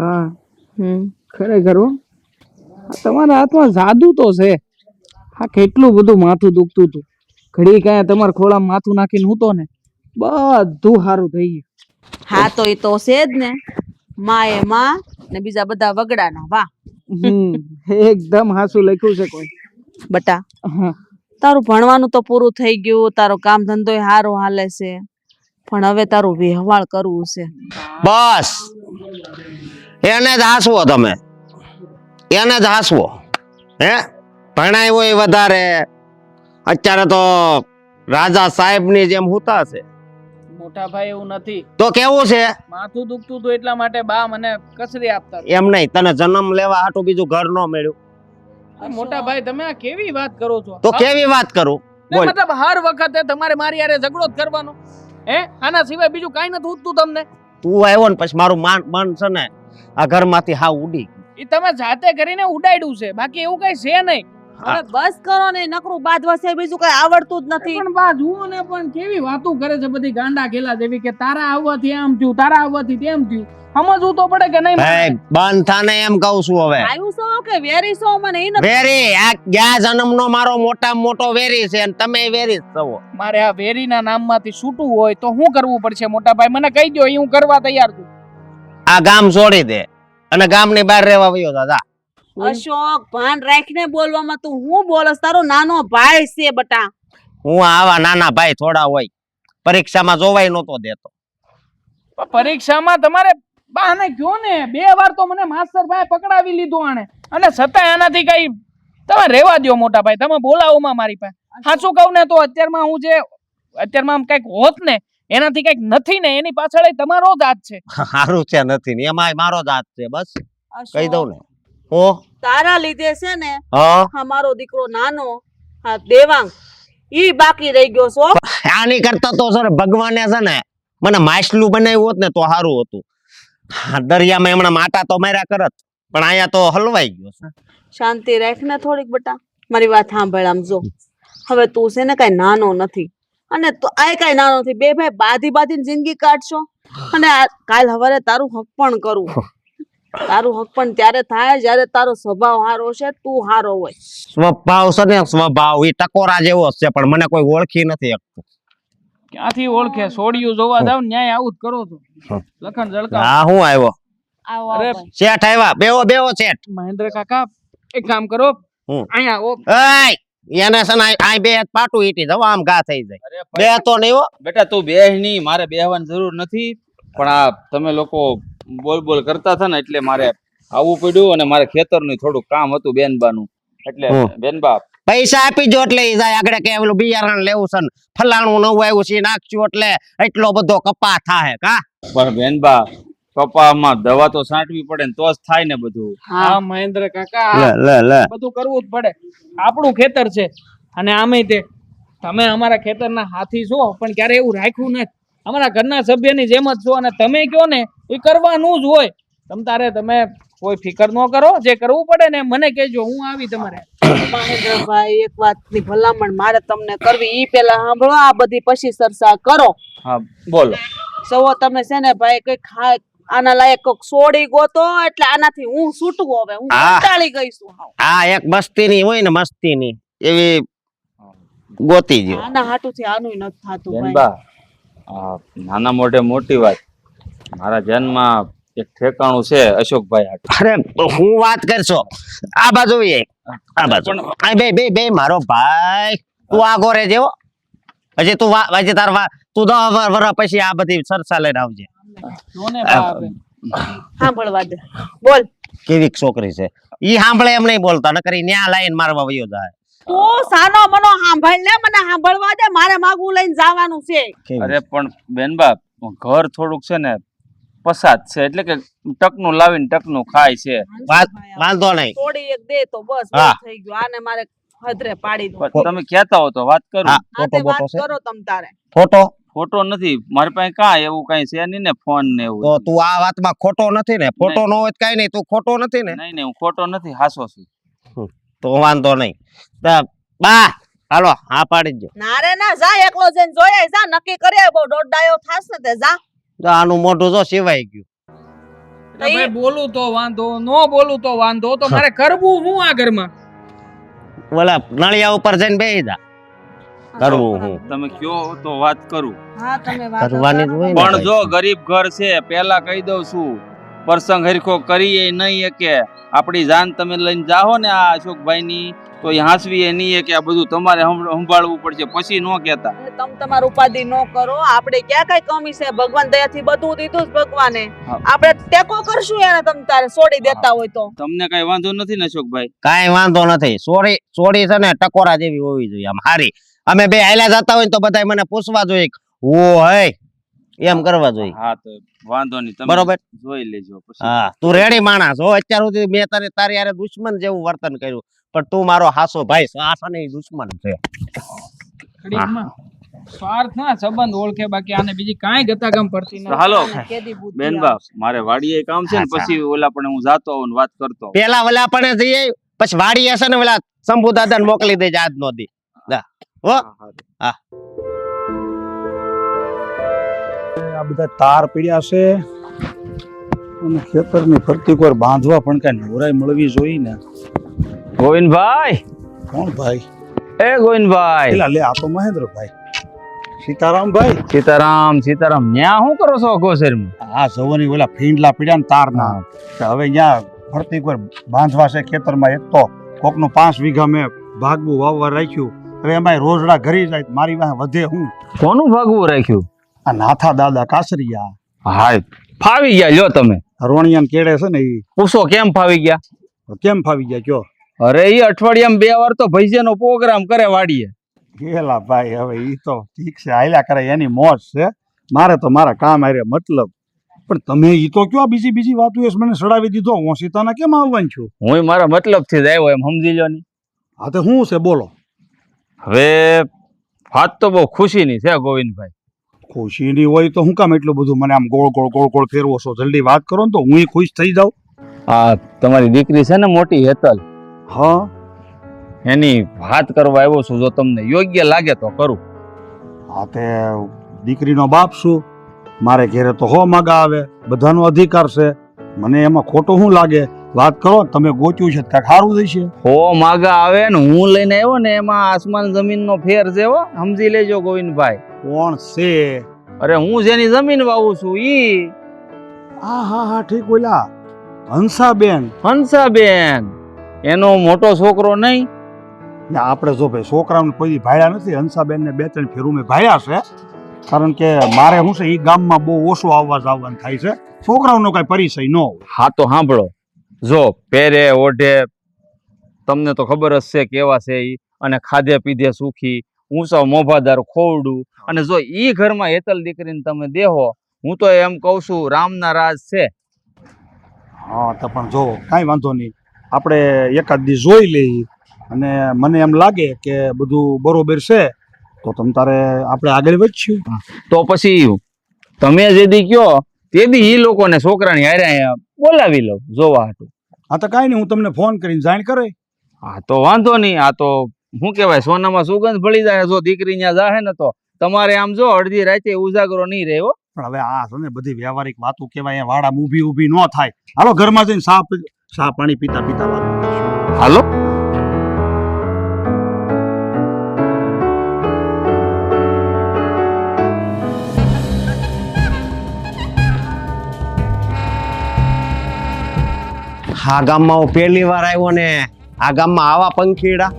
બા ખરેખર હો, તમારા હાથમાં જાદુ તો છે. હા, કેટલું બધું માથું દુખતું હતું, ઘડી કાંઈ તમારા ખોળામાં માથું નાખીને હું તો ને બધું સારું થઈ ગયું. હા તો એ તો છે જ ને, માં એ માં ને બીજા બધા વગડાના વાહ. એકદમ હાસું લખ્યું છે કોઈ. બટા હા, તારું ભણવાનું તો પૂરું થઈ ગયું, તારો કામ ધંધો હારો હાલે છે, પણ હવે તારું વ્યવહાર કરવું છે. બસ એને જ હાસવો, તમે એને જ હાસવો. હે ભણાય હોય વધારે, અત્યારે તો રાજા સાહેબ ની જેમ હુતા છે. મોટા ભાઈ એવું નથી, તો કેવું છે? માથું દુખતું હતું એટલા માટે બા મને કસરી આપતા. એમ નહીં, તને જન્મ લેવા હાટું બીજું ઘર ન મળ્યું? મોટા ભાઈ તમે આ કેવી વાત કરો છો? તો કેવી વાત કરું? બોલ. મતલબ હર વખતે તમારે મારી યારે ઝઘડો જ કરવાનો? હે, આના સિવાય બીજું કાઈ નથી ઉઠતું તમને? તું આવ્યો ને પછી મારું મન છે ને આ ઘરમાંથી હાવ ઉડી. ઈ તમે જાતે કરીને ઉડાડ્યું છે, બાકી એવું કઈ છે નહીં. હવે બસ કરો ને, નકરું બાદવા છે બીજું કઈ આવડતું જ નથી. પણ બા જુઓ ને, પણ કેવી વાતો કરે છે બધી ગાંડા ખેલા જેવી, કે તારા આવવાથી આમ થયું, તારા આવવાથી તેમ થયું. સમજવું તો પડે કે નહીં? ભાઈ બંધ થાને એમ કહું છું. હવે આયું છો કે વેરી છો? મને ઈ નથી. વેરી આ ગયા જન્મનો મારો મોટામાં મોટો વેરી છે અને તમે વેરી જ છો. મારે આ વેરીના નામમાંથી છૂટવું હોય તો શું કરવું પડશે મોટા ભાઈ? મને કહી દો, હું કરવા તૈયાર છું. આ ગામ છોડી દે અને ગામની બહાર રહેવા વયો જા. અશોક, ભાન રાખીને બોલવામાં તું હું બોલસ? તારો નાનો ભાઈ છે બટા. હું આવા નાના ભાઈ થોડા હોય, પરીક્ષામાં જોવાય નતો દેતો. પરીક્ષામાં તમારે બાને કયો ને, 2 વાર તો મને માસ્ટર ભાઈ પકડાવી લીધો આણે, અને છતાંય આનાથી કઈ તમે રહેવા દો મોટા ભાઈ, તમે બોલાવોમાં મારી પાસે. સાચું કહું ને તો અત્યારમાં હું જે અત્યારમાં કઈક હોત ને એનાથી કઈક નથી ને, એની પાછળ તમારો જ હાથ છે. સારું છે નથી ને, એમાંય મારો જ હાથ છે. બસ કહી દઉં ને. ઓ તારા લીધે છે ને હા, મારો દીકરો નાનો હા દેવાંગ ઈ બાકી રહી ગયો છો. આની કરતા તો સર ભગવાને છે ને મને માછલું બનાવ્યું હોત ને તો સારું હતું. દરિયામાં એમણે માટા તો માર્યા કરત, પણ અહીંયા તો હલવાઈ ગયો છે. શાંતિ રાખ ને થોડીક બટા, મારી વાત સાંભળ. આમ જો, હવે તું છે ને કઈ નાનો નથી, અને તો આ કઈ નાનો નથી. 2 ભાઈ બાંધીને જિંદગી કાઢશો, અને કાલ હવારે તારું હક પણ કરું. તારું હક પણ ત્યારે થાય જ્યારે તારો સ્વભાવ હારો છે, તું હારો હોય. સ્વભાવ છે ને, સ્વભાવ એ ટકોરા જેવો જ છે, પણ મને કોઈ ઓળખી નથી શકતું. ક્યાંથી ઓળખે? સોડિયું જોવા જાવ ન્યાય આવું જ કરો છો. લખન જળકા. હા, હું આવ્યો. આવો અરે, આવો. શેઠ આવ્યા. બેવો શેઠ. મહેન્દ્ર કાકા એક કામ કરો, અહીંયા આવો. એને છે ને આ બે હાથ પાટું ઈટી જવા, આમ ઘા થઈ જાય. બે તો નહીં હો બેટા, તું બેહ નહીં, મારે બેહવાની જરૂર નથી, પણ આ તમે લોકો બોલ કરતા હતા ને એટલે મારે આવવું પડ્યું, અને મારે ખેતરનું થોડું કામ હતું બેનબાનું, એટલે બેનબા પૈસા આપી જો એટલે ઈ જાય આગળ કે ઓલું બિયારણ લેવું છે ને ફલાણું નવું આવ્યું છે નાખશું એટલે એટલો બધો કપા થાય. કા પણ બેનબા, કપામાં દવા તો છાંટવી પડે ને તો જ થાય ને બધું. હા મહેન્દ્ર કાકા, લે બધું કરવું જ પડે. આપણું ખેતર છે, અને આમે તે તમે અમારા ખેતરના હાથી છો, પણ ક્યારે એવું રાખ્યું નથી. અમારા ઘરના સભ્યની જેમ જ છો, અને તમે કયો ને એ કરવાનું જ હોય. તમે કોઈ ફિકર ન કરો, જે કરવું પડે ને મને કહેજો, હું આવી તમારે. મહેન્દ્રભાઈ, એક વાતની ભલામણ મારે તમને કરવી, ઈ પેલા સાંભળો, આ બધી પછી ચર્ચા કરો. હા બોલો. સૌ તમે છે ને ભાઈ કઈ આના લાયક કોક સોડી ગોતો, એટલે આનાથી હું છૂટું. હવે હું કંટાળી ગઈ છું. આ એક મસ્તીની હોય ને, મસ્તીની એવી ગોતી જો. આના હાટુથી આનું નથી થાતું ભાઈ. બેનબા, નાના મોઢે મોટી વાત. મારા જન્મમાં એક ઠેકાણું છે અશોકભાઈ હાટુ. અરે હું વાત કરશો, આ બાજુ આ બાજુ બે મારો ભાઈ, તું આગો રે જેવો. હજી તું હજી તાર તું 10 વર્ષ પછી આ બધી ચર્ચા લઈને આવજે. સાંભળવા દે, બોલ. કેવી છોકરી છે ઈ, સાંભળે એમ નહીં બોલતા, નકર ઈ ન્યા લાઈન મારવા વયો જાય. તું સાનો મનો સાંભળ લે, મને સાંભળવા દે, મારે માગું લઈને જવાનું છે. અરે પણ બેનબા, ઘર થોડુંક છે ને પસાદ છે, એટલે કે ટકનું લાવીને ટકનું ખાય છે. વાંધો નહીં, થોડી એક દે તો બસ થઈ ગયું. આને મારે હદરે પાડી દો. તમે કહેતા હો તો વાત કરું. વાત કરો તમ તારે. ફોટો નથી મારી પાસે, કાંઈ એવું કઈ છે નહીં ને, ફોન ને એવું. તો તું આ વાતમાં ખોટો નથી ને? ફોટો ન હોય કઈ નહીં, તું ખોટો નથી ને? નહીં હું ખોટો નથી, હાસો છું. તો વાંધો નહીં. બા હાલો, હા પાડી દો. ના રે ના, જા એકલો જઈને જોયા જા, નક્કી કરી બહુ દોડાયો થાસ ને તે જા. આનું મોઢું જો સિવાય ગયું. તો ઈ- ભાઈ બોલું તો વાંધો, નો બોલું તો વાંધો, તો મારે કરવું હું આ ઘરમાં? ઓલા નળિયા ઉપર જઈને બેસી જા. કરવું હું તમે કયો તો વાત કરું. હા તમે વાત કરવાની જ હોય ને પણ ભાઈ. જો ગરીબ ઘર છે, પેલા કહી દઉં છું, પ્રસંગ હરખો કરીએ નહીં કે આપણી જાન તમે લઈને જાઓ ને આ અશોકભાઈ ની, તો એ હાંસવી એ નહીં કે આ બધું તમારે સંભાળવું પડશે, પછી નો કહેતા. અને તમે તમારું ઉપાધિ ન કરો. આપણે ક્યાં કઈ કમી છે? ભગવાન દયાથી બધું દીધું જ ભગવાને. હા. આપણે ટેકો કરશું એને, તમે તારે છોડી દેતા હોય તો. તમને કઈ વાંધો નથી ને અશોકભાઈ? કાંઈ વાંધો નથી. સોડી છે ને ટકોરા જેવી હોવી જોઈએ, આમ હારી. અમે બે હાલ્યા જતા હોય ને તો બધા મને પૂછવા જોઈએ કે, ઓ હે એમ કરવા જોઈએ. હા તો વાંધો નહીં, તમે બરોબર. જોઈ લેજો પછી. હા, તું રેડી માણસ હો. અત્યાર સુધી મેં તારી યારે દુશ્મન જેવું વર્તન કર્યું, પણ તું મારો હાસો ભાઈ છે. આ છે ને ઈ દુશ્મન છે. ઘડીકમાં સ્વાર્થ ના સંબંધ ઓળખે, બાકી આને બીજી કાંઈ ગતાગમ પડતી તો નથી. હાલો કેદી બુદ્ધિ બેનબા, મારે વાડીએ કામ છે ને, હા, પછી ઓલા પણ હું જાતો આવું ને વાત કરતો આવું. પેલા વલા પણ જઈએ, પછી વાડી હશે ને ઓલા શંભુ દાદાને મોકલી દેજે આજ નો દી. જા. હો હા. આ બધા તાર પીડ્યા છે અને ખેતરની ફરતી કોઈ બાંધવા પણ કઈ નવરાઈ મળવી જોઈએ ને. ગોવિંદભાઈ, કોણ ભાઈ? એ ગોવિંદભાઈ, પેલા લે, આ તો મહેન્દ્રભાઈ. સીતારામભાઈ. સીતારામ સીતારામ. ન્યા શું કરો છો ગોસેરમાં? આ જવાની ઓલા ફીંડલા પીડ્યા ને તારના, કે હવે અહીંયા ફરતી કોઈ બાંધવા છે ખેતરમાં. એક તો કોકનું 5 વીઘા મેં ભાગવું વાવવા રાખ્યું. હવે એમાં રોજડા ઘરી જાય તો મારી પાસે વધે હું. કોનું ભાગવું રાખ્યું? આ નાથા દાદા કાસરિયા હા, ફાવી ગયા લ્યો તમે. રોણિયાન કેડે છે ને ઈ. પૂછો કેમ ફાવી ગયા? કેમ ફાવી ગયા કયો? અરે ઈ અઠવાડિયામાં 2 વાર તો ભૈજેનો પ્રોગ્રામ કરે વાડીએ. ગેલા ભાઈ, હવે ઈ તો ઠીક છે, હાલ્યા કરે, એની મોજ છે. મારે તો મારા કામ હારે મતલબ. પણ તમે ઈ તો કયો બીજી બીજી વાતો એ મને સડાવી દીધો. હું સીતાના કેમ આવવાનું છું? હું મારા મતલબ થી જ આવ્યો, એમ સમજી લો ની. હા તો શું છે બોલો? હવે વાત તો બહુ ખુશીની છે ગોવિંદભાઈ. ખુશીની હોય તો હું કામ એટલું બધું મને આમ ગોળ ગોળ ગોળ ગોળ ફેરવો છો? જલ્દી વાત કરો ને તો હું ખુશ થઈ જાઉં. આ તમારી દીકરી છે ને મોટી હેતલ, હા, એની વાત કરવા આવ્યો છું. જો તમને યોગ્ય લાગે તો કરું. હા તે દીકરીનો બાપ છું, મારે ઘેરે તો હો માગા આવે, બધાનો અધિકાર છે. મને એમાં ખોટું શું લાગે? વાત કરો, તમે ગોચ્યું છે કાંઈક સારું થશે. હો માગા આવે ને હું લઈને આવ્યો ને, એમાં આસમાન જમીન નો ફેર છે હો, સમજી લેજો ગોવિંદભાઈ. કોણ છે? અરે હું જેની જમીન વાવું છું ઈ હા હા હા, ઠીક. ઓલા હંસાબેન. હંસાબેન, એનો મોટો છોકરો નહીં. ને આપણે જો ભાઈ છોકરાઓને કોઈ દી ભાડ્યા નથી. હંસાબેન ને 2-3 ફેરું મેં ભાડ્યા છે, કારણ કે મારે શું છે, એ ગામમાં બહુ ઓછું આવવા જવાનું થાય છે. છોકરાઓનો કઈ પરિચય ન હોય. હા તો સાંભળો, જો પહેરે ઓઢે તમને તો ખબર જ છે કેવા છે ઈ, અને ખાધે પીધે સુખી, ઊંચા મોભાદાર ખોવડું, અને જો ઈ ઘરમાં હેતલ દીકરીને તમે દેહો, હું તો એમ કહું છું રામના રાજ છે. હા તો પણ જો કાંઈ વાંધો નહીં, આપણે એકાદ દી જોઈ લઈએ, અને મને એમ લાગે કે બધું બરોબર છે તો તમ તારે આપણે આગળ વધશું. તો પછી તમે જે દી કયો તે દી ઈ લોકોને છોકરાની હારે અહીંયા બોલાવી લો જોવા હાટું. હા તો કાંઈ નહીં, હું તમને ફોન કરીને જાણ કરે. હા તો વાંધો નહીં. આ તો શું કહેવાય, સોનામાં સુગંધ ભળી જાય. જો દીકરી ત્યાં જાહે ને તો તમારે આમ જો અડધી રાતે ઉજાગરો નહીં રહ્યો. પણ હવે આ છે ને બધી વ્યવહારિક વાતો કહેવાય, વાડા ઊભી ઊભી ન થાય. હાલો ઘરમાં જઈને ચા પાણી પીતા પીતા વાત કરીશું. હાલો. આ ગામમાં હું પહેલી વાર આવ્યો ને આ ગામમાં આવા પંખીડા.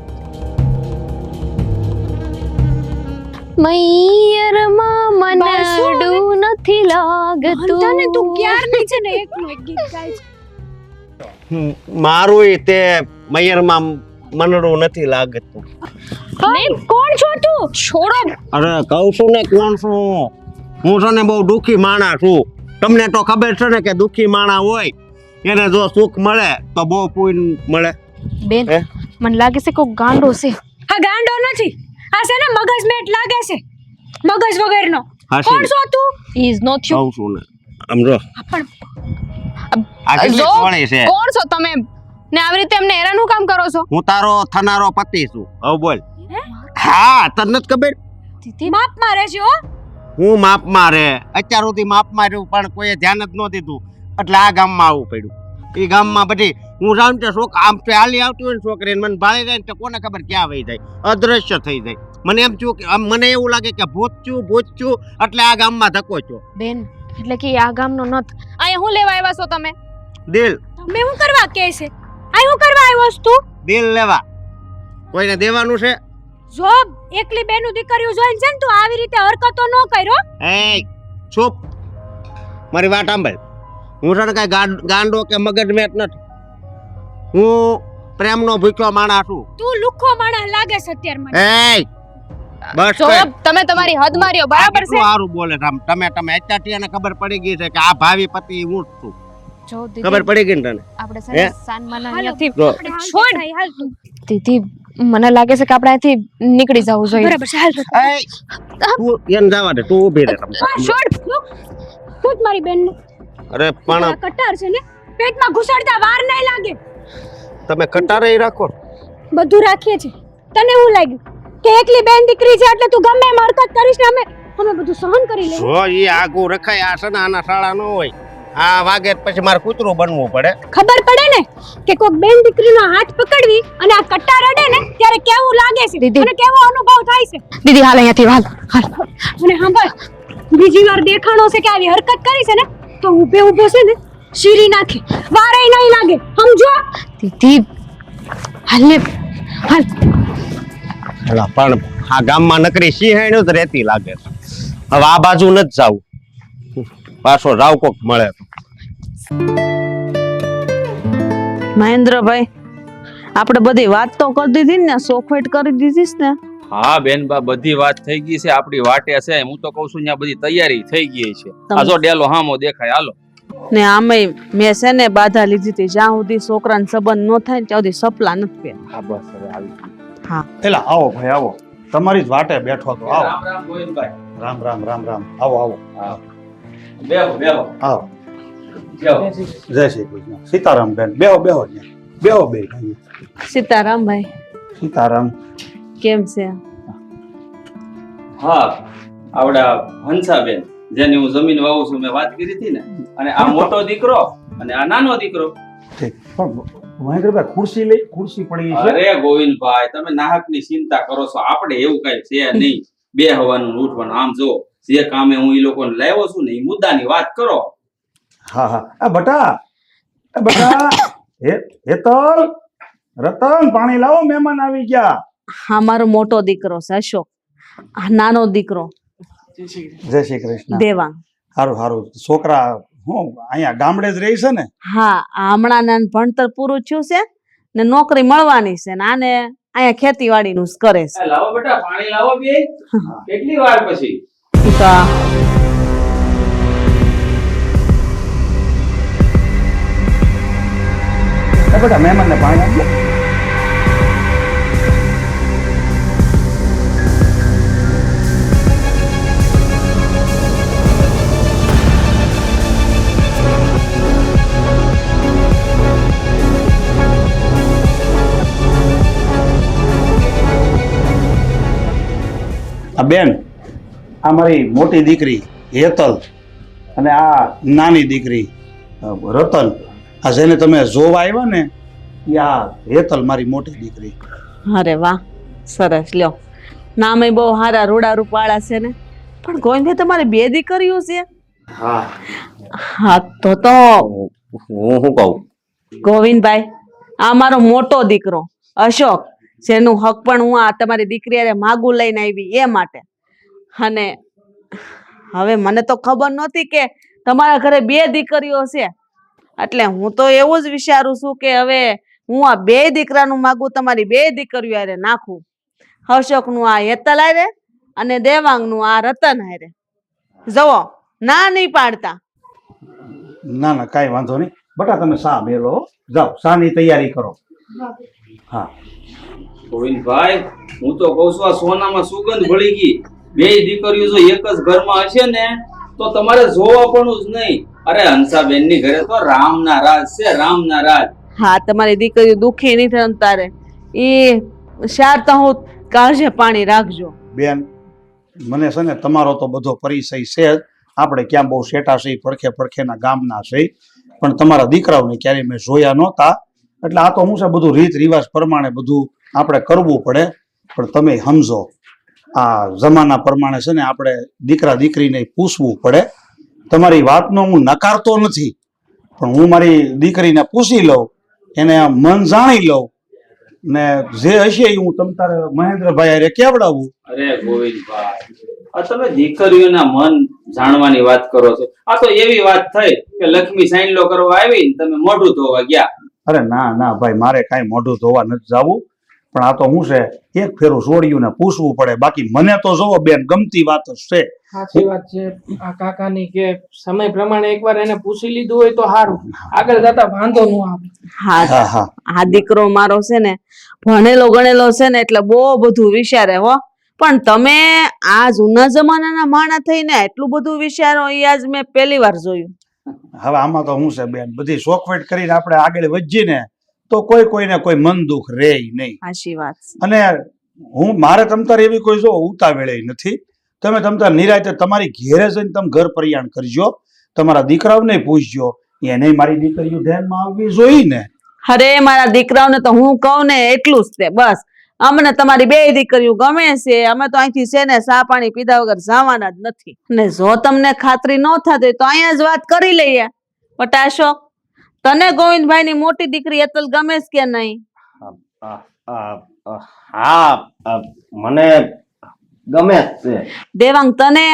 મૈયરમાં મનડું નથી લાગતું. તને તું ક્યારની છે ને એકનું એક ગીત ગાય છે. મારું તે મયરમાં મનડું નથી લાગતું. ને કોણ છો તું? છોડો. અરે કહું છું ને કોણ છું હું? છે ને બહુ દુઃખી માણસ છું. તમને તો ખબર છે ને કે દુઃખી માણસ હોય એને જો સુખ મળે તો બહુ પુણ્ય મળે. બેન, હે? મને લાગે છે કોઈ ગાંડો છે. આ ગાંડો નથી, આ છે ને મગજ મેટ લાગે છે, મગજ વગરનો. હાચી. કોણ છો તું? Is not you. કહું છું ને આમ જો આ કેટલી જો, કોળી છે. કોણ છો તમે ને આવી રીતે એમને હેરાન હું કામ કરો છો? હું તારો થનારો પતિ છું. હવે બોલ. હા, તને નથી ખબર? માપ મારે છે હો. હું માપમાં રે અત્યાર સુધી માપમાં રહ્યું પણ કોઈએ ધ્યાન જ ન દીધું. એટલે આ ગામમાં આવવું પડ્યું. એ ગામમાં બધી હું જાઉં તો આમ તો હાલી આવતી હોય ને છોકરી મને ભાળી જાય ને તો કોને ખબર ક્યાં વહી જાય, અદ્રશ્ય થઈ જાય. મને એમ થયું કે મને એવું લાગે કે ભૂત છું એટલે આ ગામમાં ધક્કો છો. બેન એટલે કે આ ગામનો નથ અહીંયા હું લેવા આવ્યા છો તમે? દિલ તમે શું કરવા કહે છે? આ શું કરવા આવ્યો છે તું? દિલ લેવા કોઈને દેવાનું છે? જો એકલી બેનું દીકરીઓ જોઈને છે ને તું આવી રીતે હરકતો ન કર્યો. એ ચૂપ, મારી વાત સાંભળ. હું છે ને કઈ ગાંડો કે મગજમેટ નથી. હું પ્રેમનો ભૂખ્યો માણસ છું. તું લુખ્ખો માણસ લાગે છે અત્યારે મને. એ બસ જો કર. તમે તમારી હદ માર્યો બરાબર છે? કેટલું સારું બોલે છે આમ. તમે અત્યારથી એને ખબર પડી ગઈ છે કે આ ભાવિ પતિ હું જ છું. જો ખબર દીદી પડી ગઈ ને તને? આપણે છે ને સાનમાના અહીંયાથી જો. આપણે હાલ છોડ. થાય, હાલ તું. દીદી મને લાગે છે કે આપણે અહીંયાથી નીકળી જવું જોઈએ. બરાબર છે હાલ તું. એ તું એને જવા દે, તું ઊભી રહે. છોડ તું જ મારી બેન અરે પણ કટાર છે ને પેટમાં ઘુસાડતા વાર નહીં લાગે. તમે કટારે રાખો. બધું રાખીએ છે. તને એવું લાગ્યું કે એકલી બેન દીકરી છે એટલે તું ગમે એમ હરકત કરીશ ને અમે બધું સહન કરી લઈએ? જો ઈ આગું રખાય આ છે ને આના શાળા ન હોય. આ વાગે પછી મારે કૂતરું બનવું પડે. ખબર પડે ને કે કોઈક બેન દીકરીનો હાથ પકડવી અને આ કટ્ટા રડે ને ત્યારે કેવું લાગે છે દીદી. અને કેવો અનુભવ થાય છે. દીદી હાલ અહીંયાથી હાલ હાલ. અને સાંભળ બીજી વાર દેખાણો છે કે આવી હરકત કરી છે ને તો ઊભે ઊભો છે ને શીરી નાખે વારે નહીં લાગે સમજો. દીદી હાલ ને હાલ. એલા પણ આ ગામમાં નકરી સિંહાણ્યું જ રહેતી લાગે છે. હવે આ બાજુ નથી જાવું, પાછો રાવ કોક મળે તો. મહેન્દ્રભાઈ આપણે બધી વાત તો કરી દીધી ને, સોખવટ કરી દીધી ને. હા બેન બા બધી વાત થઈ ગઈ છે, આપણી વાટે છે. હું તો કઉ છું ત્યાં બધી તૈયારી થઈ ગઈ છે. આ જો ડેલો હામો દેખાય, હાલો. ને આમેય મેં છે ને બાધા લીધી હતી જ્યાં સુધી છોકરાને સંબંધ ન થાય ને ત્યાં સુધી સપલા નથી પહેરવા. હા બસ હવે આવી ગઈ. હા એલા આવો ભાઈ આવો, તમારી જ વાટે બેઠો તો. આવો. રામ રામ ગોવિંદભાઈ. રામ રામ રામ રામ. આવો આવો બેહો બેહો આવો. બેહો. જય શ્રી કૃષ્ણ. સીતારામ બેન બેહો બેહો અહીંયા. બેહો બે સીતારામ ભાઈ સીતારામ. કેમ છે? હા આવડા હંસાબેન જેની હું જમીન વાવું છું મેં વાત કરી હતી ને, અને આ મોટો દીકરો અને આ નાનો દીકરો. ઠીક પણ મહેન્દ્રભાઈ ખુરશી લઈ, ખુરશી પડી છે. અરે ગોવિંદભાઈ તમે નાહકની ચિંતા કરો છો, આપણે એવું કઈ છે નહીં. બે હવાનું ઉઠવાનું. આમ જો જે કામે હું ઈ લોકોને લાવ્યો છું ને એ મુદ્દાની વાત કરો. હા હા. આ બટા હેતલ રતન પાણી લાવો, મહેમાન આવી ગયા. હા મારો મોટો દીકરો છે અશોક, આ નાનો દીકરો જય શ્રી કૃષ્ણ. દેવાંગ. સારું સારું. છોકરા હું અહીંયા ગામડે જ રહી છે ને? હા આ હમણાં નાનું ભણતર પૂરું થયું છે ને નોકરી મળવાની છે ને આને અહીંયા ખેતીવાડીનું જ કરે છે. લાવો બેટા પાણી લાવો બે. કેટલી વાર પછી? તો બેટા મહેમાનને પાણી આપજો. આ બેન આ મારી મોટી દીકરી હેતલ અને આ નાની દીકરી રતન. આ જેને તમે જોવા આવ્યા ને એ આ હેતલ મારી મોટી દીકરી. અરે વાહ સરસ. લ્યો નામે બહુ સારા રૂડા રૂપાળા છે ને. પણ ગોવિંદભાઈ તમારી બે દીકરીઓ છે? હા હા તો હું શું કહું? ગોવિંદભાઈ આ મારો મોટો દીકરો અશોક, જેનું હક પણ હું આ તમારી દીકરી હારે માગું લઈને આવી એ માટે. અને હવે મને તો ખબર નહોતી કે તમારા ઘરે બે દીકરીઓ છે, એટલે હું તો એવું જ વિચારું છું કે હવે હું આ બે દીકરાનું માગું તમારી બે દીકરીઓ હારે નાખું. અશોકનું આ હેતલ હારે અને દેવાંગનું આ રતન હારે. જવો ના નહીં પાડતા. ના ના કાંઈ વાંધો નહીં. બટા તમે શા મેલો, જાઓ શાની તૈયારી કરો. હા ગોવિંદભાઈ હું તો કઉ છું આ સોનામાં સુગંધ ભળી ગઈ. બે દીકરીઓ જો એક જ ઘરમાં હશે ને તો તમારે જોવા પણ જ નહીં. અરે હંસાબેન ની ઘરે તો રામના રાજ છે, રામના રાજ. હા તમારી દીકરીઓ દુખી નહીં થાય તારે એ શાર તો હું કાળજે પાણી રાખજો. બેન મને છે ને તમારો તો બધો પરિચય છે જ. આપણે ક્યાં બહુ શેઠા છે, પડખે પડખેના ગામના છે. પણ તમારા દીકરાઓને ક્યારેય મેં જોયા નહોતા. એટલે આ તો હું છે બધું રીત રિવાજ પ્રમાણે બધું આપણે કરવું પડે. પણ તમે સમજો, આ જમાના પ્રમાણે છે ને આપણે દીકરા દીકરીને પૂછવું પડે. તમારી વાતનો હું નકારતો નથી, પણ હું મારી દીકરીને પૂછી લઉં, એને આ મન જાણી લઉં, ને જે હશે એ હું તમ તારે મહેન્દ્રભાઈ હારે કેવડાવું. અરે ગોવિંદભાઈ, આ તમે દીકરીઓના મન જાણવાની વાત કરો છો. આ તો એવી વાત થઈ કે લક્ષ્મી સાઈનલો કરવા આવી ને તમે મોઢું ધોવા ગયા. અરે ના ના ભાઈ, મારે કાંઈ મોઢું ધોવા નથી જવું, પણ આ તો હું છે એક ફેરું છોડ્યું ને પૂછવું પડે. બાકી મને તો જોવો બેન, ગમતી વાત જ છે. સાચી વાત છે આ કાકાની કે સમય પ્રમાણે એકવાર એને પૂછી લીધું હોય તો સારું, આગળ જતા વાંધો ન આવે. હા હા હા આ દીકરો મારો છે ને ભણેલો ગણેલો છે ને એટલે બહુ બધું વિચારે હો. પણ તમે આ જૂના જમાનાના માણસ થઈને એટલું બધું વિચારો એ આજ મેં પહેલી વાર જોયું. હવે આમાં તો હું છે બેન, બધી શોખવેટ કરીને આપણે આગળ વધીએ ને તો કોઈને કોઈ મન દુઃખ રહે નહીં. સાચી વાત છે. અને હું મારે તમતાર એવી કોઈ જો ઉતાવેળે નથી. તમે તમતાર નિરાયતે તમારી ઘેરે જઈને તમે ઘર પરિયાણ કરજો, તમારા દીકરાઓને પૂછજો, એને મારી દીકરીઓ ધ્યાનમાં આવવી જોઈએ ને. અરે મારા દીકરાઓને તો હું કહું ને એટલું જ છે બસ. અમને તમારી બે દીકરીઓ ગમે છે, અમે તો અહીંથી છે ને ચા પાણી પીધા વગર જવાના જ નથી. ને જો તમને ખાતરી ન થતી તો અહીંયા જ વાત કરી લઈએ. પટાશો, તને ગોવિંદભાઈ ની મોટી દીકરી હેતલ ગમે છે કે નહીં? હા, મને ગમે જ છે. દેવાંગ તને?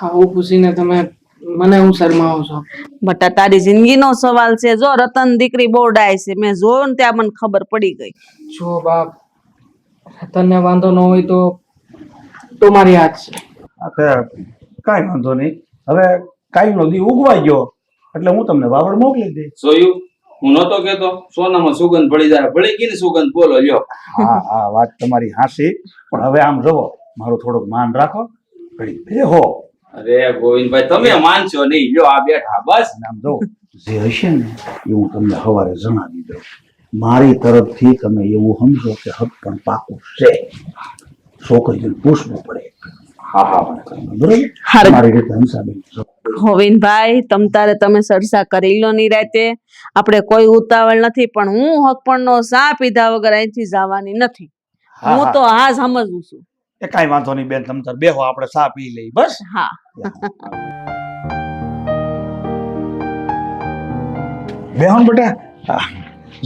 આવું પૂછીને તમે મને હું શરમાવો છો. બટા તારી જિંદગીનો સવાલ છે. જો રતન દીકરી બહુ ડાય છે, મેં જોયું ને ત્યાં મને ખબર પડી ગઈ. જો બાપ, તને વાંધો ન હોય તો મારી હાથ છે. કાંઈ વાંધો નહીં. હવે કાલનો દી ઉગવાઈ ગયો એટલે હું તમને વાવડ મોકલી દઈશ. જોયું, હું નતો કેતો સોનામાં સુગંધ ભળી જાય. ભળી ગઈ ને સુગંધ, બોલો લ્યો. હા હા, વાત તમારી હાસી, પણ હવે આમ જુઓ, મારું થોડુંક માન રાખો. હો અરે ગોવિંદભાઈ, તમે માનશો નહીં. લ્યો આ બેઠા બસ. આમ જો જે હશે ને એ હું તમને સવારે જણાવી દઉં. મારી તરફથી તમે એવું સમજો કે હક પણ પાકું છે. છોકરીને પૂછવું પડે. હા હા, મને બરોબર. મારી રીતે હંસાબેન ગોવિંદભાઈ તમતારે તમે સરસા કરી લો નિરાતે. આપણે કોઈ ઉતાવળ નથી, પણ હું હકપણનો ચા પીધા વગર અહીંથી જવાની નથી. હું તો આ સમજું છું. એ કાંઈ વાંધો નહીં બેન, તમ તાર બેહો, આપણે ચા પી લઈ બસ. હા બેહો ને બેટા. હા,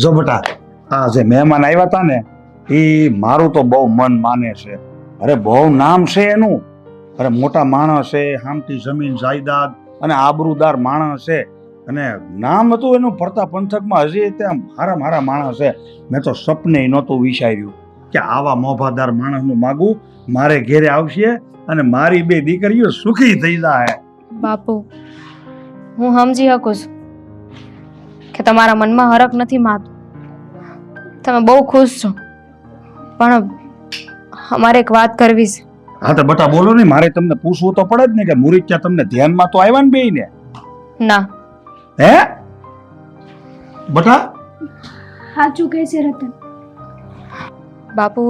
જો બેટા, આ જે મહેમાન આવ્યા હતા ને એ મારું તો બહુ મન માને છે. અરે બહુ નામ છે એનું. અરે મોટા માણસ છે, હામટી જમીન જાયદાદ અને આબરૂદાર માણસ છે. અને નામ હતું એનું ફરતા પંથકમાં હજી ત્યાં હારા માણસ છે. મેં તો સપને નહોતું વિચાર્યું કે આવા મોભાદાર માણસનું માગું મારે ઘેરે આવશે અને મારી બે દીકરીઓ સુખી થઈ જાય. બાપુ, હું સમજી શકું છું કે તમારા મનમાં હરખ નથી માતું, તમે બહુ ખુશ છો, પણ અમારે એક વાત કરવી છે. હા તો બટા બોલો ને, મારે તમને પૂછવું તો પડે જ ને કે મુરીચ્યા તમને ધ્યાનમાં તો આવ્યા ને બેયને? ના. હે બટા? સાચું કહે છે રતન. બાપુ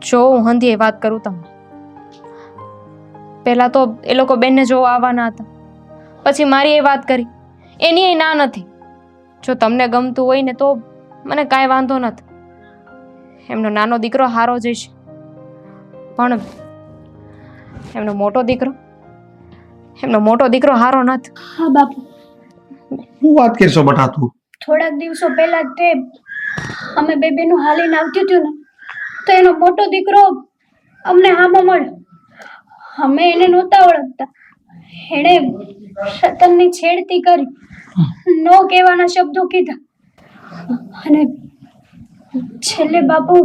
જો હું હંધી એ વાત કરું તમને, પહેલા તો એ લોકો બેનને જોવા આવવાના હતા, પછી મારી એ વાત કરી, એની ના નથી. જો તમને ગમતું હોય ને તો મને કાંઈ વાંધો નથી. એમનો નાનો દીકરો હારો જઈશ, પણ એમનો મોટો દીકરો હારો નથી. હા બાપુ, શું વાત કરશો બટા તું? થોડાક દિવસો પહેલા તે અમે બેનું હાલીને આવતી હતું ને તો એનો મોટો દીકરો અમને હામો મળ્યો. અમે એને નહોતા ઓળખતા. એણે રતનની છેડતી કરી, નો કહેવાના શબ્દો કીધા, અને છેલ્લે બાપુ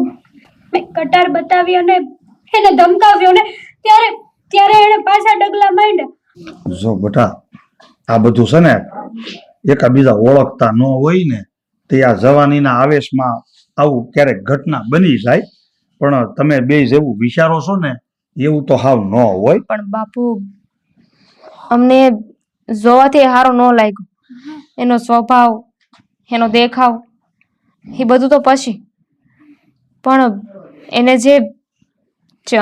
મેં કટાર બતાવી અને એને ધમકાવ્યો ને ત્યારે એને પાછા ડગલા માંડ્યા. જો બટા, આ બધું છે ને એકાબીજા ઓળખતા ન હોય ને તે આ જવાનીના આવેશમાં આવું ક્યારેક ઘટના બની જાય. પણ તમે બે જેવું વિચારો છો ને એવું તો હાવ ન હોય. પણ બાપુ, અમને જોવાથી હારો ન લાગ્યો. એનો સ્વભાવ, એનો દેખાવ, એ બધું તો પછી, પણ એને જે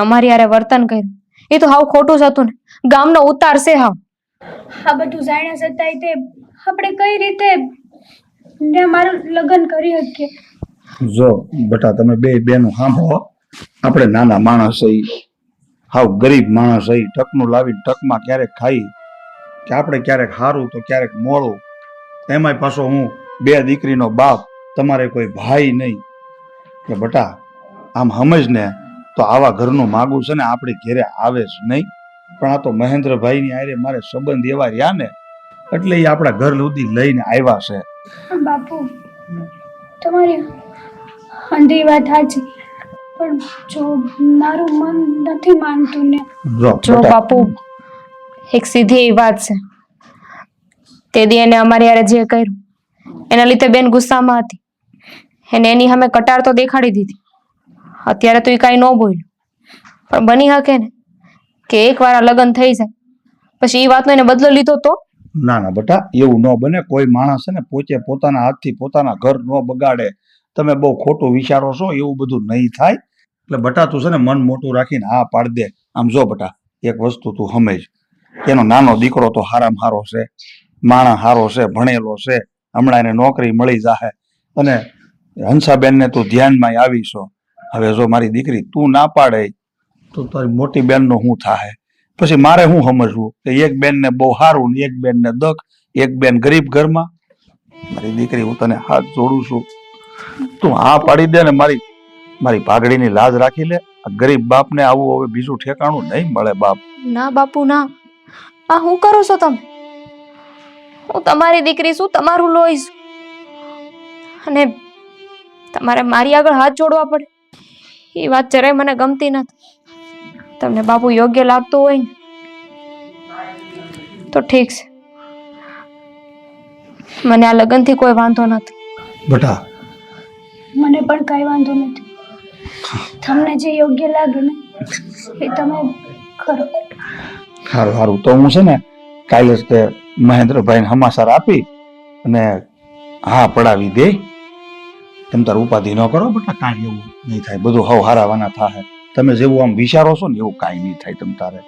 અમારી હારે વર્તન કર્યું એ તો હાવ ખોટું જ હતું ને. ગામનો ઉતાર છે હાવ. આ બધું જાણ્યા છતાંય તે આપણે કઈ રીતે ને મારું લગ્ન કરી શકીએ? જો બેટા તમે બે બેનું સાંભળો, આપણે નાના માણસ હઈ, હાવ ગરીબ માણસ હઈ, ટકનું લાવી ટકમાં ક્યારેક ખાઈ કે આપણે ક્યારેક સારું તો ક્યારેક મોડું. એમાંય પાછો હું બે દીકરીનો બાપ, તમારે કોઈ ભાઈ નહીં. કે બેટા આમ સમજ ને તો આવા ઘરનું માગું છે ને આપણી ઘેરે આવે જ નહીં. પણ આ તો મહેન્દ્રભાઈની હારે મારે સંબંધ એવા રહ્યા ને એટલે એ આપણા ઘર સુધી લઈને આવ્યા છે. બાપુ, તમારી અંધી વાત સાચી, પણ જો મારું મન નથી માનતું ને. જો બાપુ, એક સીધી એવી વાત છે, તે દી એને અમારી હારે જે કર્યું એના લીધે બેન ગુસ્સામાં હતી. એને એની સામે કટાર તો દેખાડી દીધી. અત્યારે તો એ કાંઈ ન બોલ્યું, પણ બની શકે ને કે એકવાર આ લગ્ન થઈ જાય પછી એ વાતનો એને બદલો લીધો તો? ના ના બેટા, એવું ન બને. કોઈ માણસ છે ને પોતે પોતાના હાથથી પોતાના ઘર ન બગાડે. તમે બહુ ખોટું વિચારો છો, એવું બધું નહીં થાય. એટલે બેટા તું છે ને મન મોટું રાખીને હા પાડ દે. આમ જો બેટા, એક વસ્તુ તું સમજ, એનો નાનો દીકરો તો હારામ હારો છે, માણસ હારો છે, ભણેલો છે, હમણાં એને નોકરી મળી જાહે. અને હંસાબેનને તું ધ્યાનમાં આવીશો. હવે જો મારી દીકરી તું ના પાડે તો તારી મોટી બેનનો શું થાય? પછી મારે શું સમજવું કે એક બેનને બહુ સારું ને એક બેનને દક, એક બેન ગરીબ ઘરમાં. મારી દીકરી હું તને હાથ જોડું છું, તું હા પાડી દે ને મારી પાઘડીની લાજ રાખી લે. આ ગરીબ બાપને આવું હવે બીજું ઠેકાણું નહીં મળે બાપ. ના બાપુ ના, આ શું કરો છો તમે? હું તમારી દીકરી છું, તમારું લોહી છું, અને તમારે મારી આગળ હાથ જોડવા પડે એ વાત જરાય મને ગમતી નથી. તમને બાપુ યોગ્ય લાગતું હોય ને તો ઠીક છે, મને આ લગ્નથી કોઈ વાંધો નથી. બેટા મને પણ કઈ વાંધો નથી. તમને જે યોગ્ય લાગે ને એ તમે કરો. સારું સારું, તો હું છે ને કાલે જ તે મહેન્દ્રભાઈને સમાચાર આપી અને હા પડાવી દે. તમે તાર ઉપાધિ ન કરો બેટા, કાંઈ એવું નહીં થાય, બધું હવ હારાવાના થાય. તમે જેવું આમ વિચારો છો ને એવું કાંઈ નહીં થાય તમ તારે.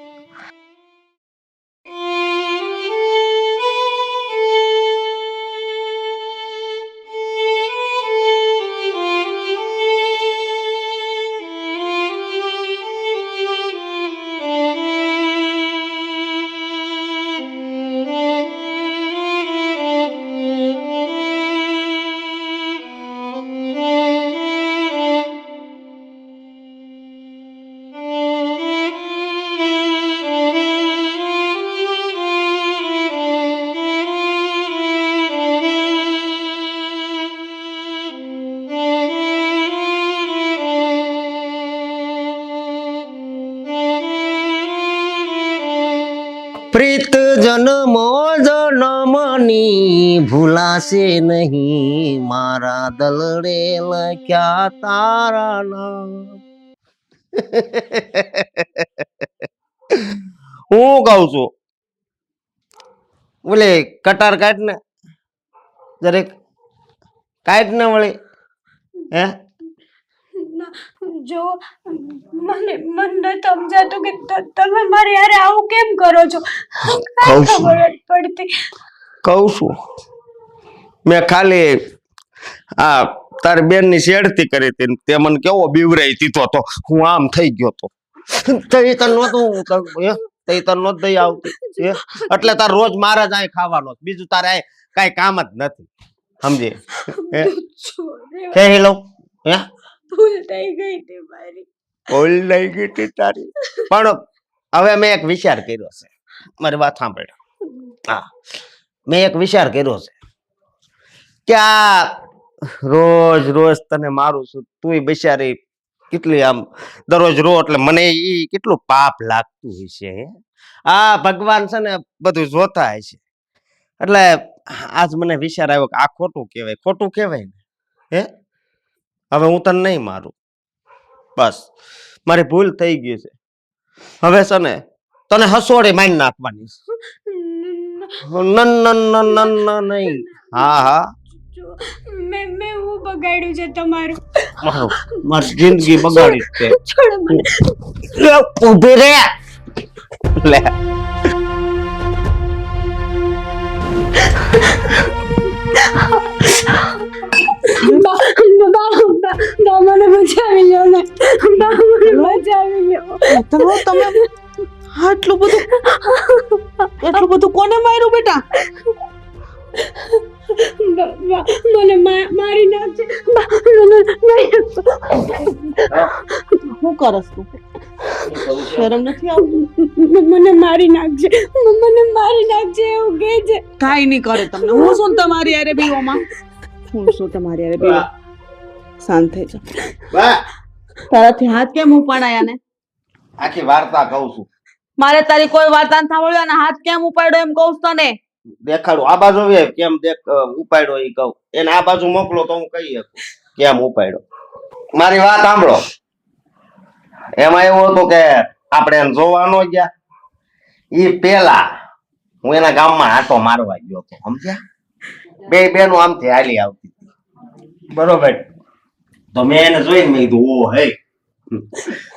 પ્રીત જન્મો જન્મની ભૂલાશે નહીં, મારા દલડે લખ્યા તારા નામ. હું કહું છું, બોલે કટાર કાઢ ને જરેક, કાઢ ને વળી. હે જો મને નથી સમજાતું કે તમે મારી હારે આવું કેમ કરો છો. કહું છું. ખબર જ પડતી. કહું છું, મેં ખાલી આ તારી બેન ની શેડતી કરી હતી, તે મને કેવો બીવરાઈ દીધો તો હું આમ થઈ ગયો તો. તઈ તન નહોતું તઈ તન નહોત દઈ આવતી, એટલે તાર રોજ મારે જ અહીં ખાવાનો, બીજું તારે અહીં કાંઈ કામ જ નથી. સમજી હેલો હે ભૂલ થઈ ગઈ હતી મારી. ભૂલ થઈ ગઈ હતી તારી. પણ હવે મેં એક વિચાર કર્યો છે, મારી વાત સાંભળ. હા, મેં એક વિચાર કર્યો છે કે આ રોજ રોજ તને મારું છું, તું બિચારી કેટલી આમ દરરોજ રો એટલે મને ઈ કેટલું પાપ લાગતું હોય છે. આ ભગવાન છે ને બધું જોતા હોય છે. એટલે આજ મને વિચાર આવ્યો કે આ ખોટું કહેવાય, ખોટું કહેવાય ને. હે હવે હું તને નહીં મારું, બસ મારી ભૂલ થઈ ગઈ છે. હવે છે ને તને હસોડી મારી નાખવાની. નહીં, હા હા, મેં હું બગાડ્યું છે તમારું. મારી જિંદગી બગાડી છે. છોડો મને. ઉભી રે લે. બચાવી લ્યો. તો તમે આટલું બધું કોને માર્યું બેટા? મને મારી નાખજે. શું કરસ તું? શરમ નથી આવતી? મને મારી નાખજે. મને મારી નાખજે એવું કે છે. કાઈ નહીં કરે તમને. હું શું તમારી યારે બીવામાં? હું શું તમારી યારે બીવા? શાંત થઈ જા. બા તારાથી હાથ કેમ ઉપાડાયા ને? આખી વાર્તા કહું છું. મારે તારી કોઈ વાર્તા ન સાંભળ્યો અને હાથ કેમ ઉપાડ્યો એમ કહું છું તને. દેખાડું આ બાજુ આવે કેમ ઉપાડ્યો એ કહું. એને આ બાજુ મોકલો તો હું કહી શકું કેમ ઉપાડ્યો. મારી વાત સાંભળો. એમાં એવું હતું કે આપણે એને જોવા ન ગયા. ઈ પેલા હું એના ગામમાં આટો મારવા ગયો હતો, સમજ્યા? બે બેનો આમથી હાલી આવતી હતી, બરોબર? તો મેં એને જોઈને મેં કીધું ઓ હે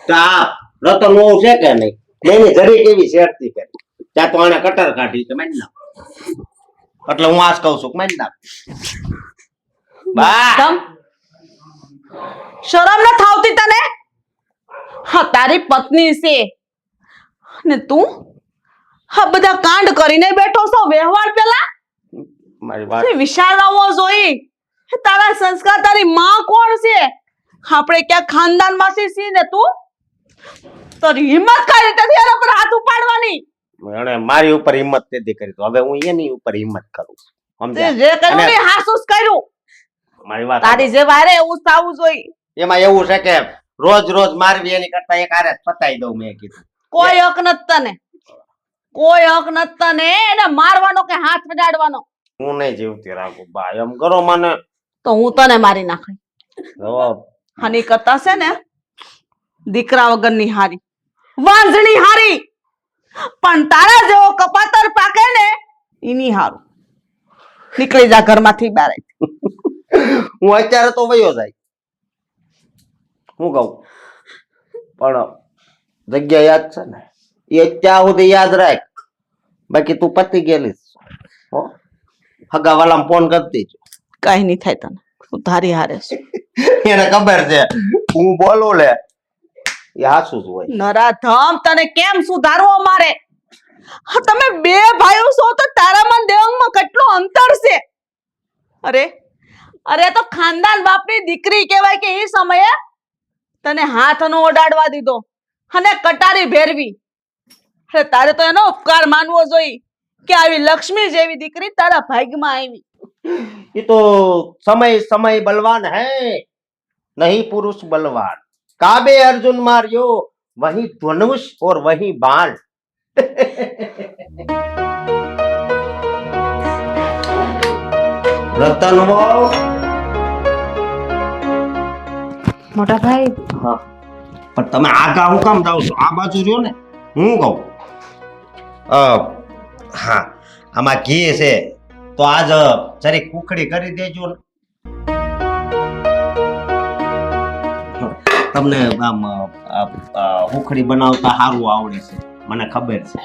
તો આ રતન વહુ છે કે નહીં, મેં એની જરી કેવી શેરતી કરી. ત્યાં તો આને કટર કાઢી કે મારી નાખ. એટલે હું આજ કહું છું કે મારી નાખ. બા તમ શરમ ન થાવતી તને? હા, તારી પત્ની છે ને તું હા બધા કાંડ કરીને બેઠો છો. વ્યવહાર પેલા મારી વાત વિશાળ હોવો જોઈ. તારા સંસ્કાર, તારી માં કોણ છે? આપણે ક્યાં ખાનદાન માંથી છીએ ને તું? તારી હિંમત કઈ રીતે થઈ એના પર હાથ ઉપાડવાની? એણે મારી ઉપર હિંમત નથી કરી, તો હવે હું એની ઉપર હિંમત કરું. તે સમજ્યા? જે કર્યું અને ને હાસુસ કર્યું. મારી વાત તારી જે વારે એવું થવું જોઈએ. એમાં એવું છે કે રોજ રોજ મારવી એની કરતા એક હારે જ પતાઈ દઉં. મેં કીધું કોઈ હક નથી તને, કોઈ હક નથી તને એને મારવાનો કે હાથ વગાડવાનો. હું નહીં જીવતી રાખું બા, એમ કરો મને. તો હું તને મારી નાખી. જો હાની કરતા છે ને દીકરા વગરની હારી, વાંઝણી હારી, પણ તારા જેવો કપાતર પાકે ને ઈની હારું. નીકળી જા ઘરમાંથી બહાર. હું અત્યારે તો વયો જાય, હું કહું, પણ જગ્યા યાદ છે ને એ અત્યાર સુધી યાદ રાખ. બાકી તું પતી ગયેલી હો. હગાવાલામાં ફોન કરી દેજો. કઈ નહીં થાય તને, હું તારી હારે છું. એને ખબર છે હું બોલું લે એ હાસું જ હોય. નરાધમ, તને કેમ સુધારવો મારે? હા, તમે બે ભાઈઓ છો તો તારામાં ને દેવાંગમાં કેટલું અંતર છે? અરે અરે તો ખાનદાન બાપની દીકરી કહેવાય કે એ સમયે તને હાથ નો ઓડાડવા દીધો અને કટારી ભેરવી. અરે તારે તો એનો ઉપકાર માનવો જોઈએ કે આવી લક્ષ્મી જેવી દીકરી તારા ભાગ્યમાં આવી. ये तो समय बलवान है, नहीं पुरुष बलवान. काबे अर्जुन मारियो वही धनुष और वही बाण. रतन वो મોટા ભાઈ, હા, પણ તમે આગા હું કામ જાવ છો? આ બાજુ રહ્યો ને, હું કહું હા, આમાં ઘી છે તો આજ જરી કુકડી કરી દેજો ને. તમને આમ ઉખડી બનાવતા સારું આવડે છે, મને ખબર છે.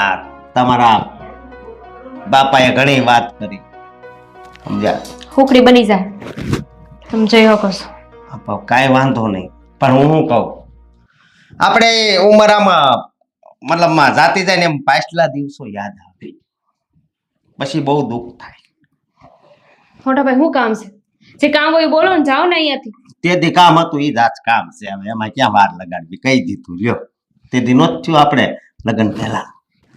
આ તમારા બાપાએ ઘણી વાત કરી, સમજ્યા? હુકડી બની જાય તમે જઈ શકો છો. કાંઈ વાંધો નહીં, પણ હું શું કહું, આપણે ઉમરામાં મતલબમાં જાતી જાય ને એમ પાછલા દિવસો યાદ આવે, પછી બહુ દુઃખ થાય. મોટા ભાઈ શું કામ છે? જે કામ હોય એ બોલો ને, જાઓ ને અહીંયાથી. તેથી કામ હતું એ જ આજ કામ છે. હવે એમાં ક્યાં વાર લગાડવી, કહી દીધું લ્યો. તેથી નો થયું આપણે લગ્ન પહેલા.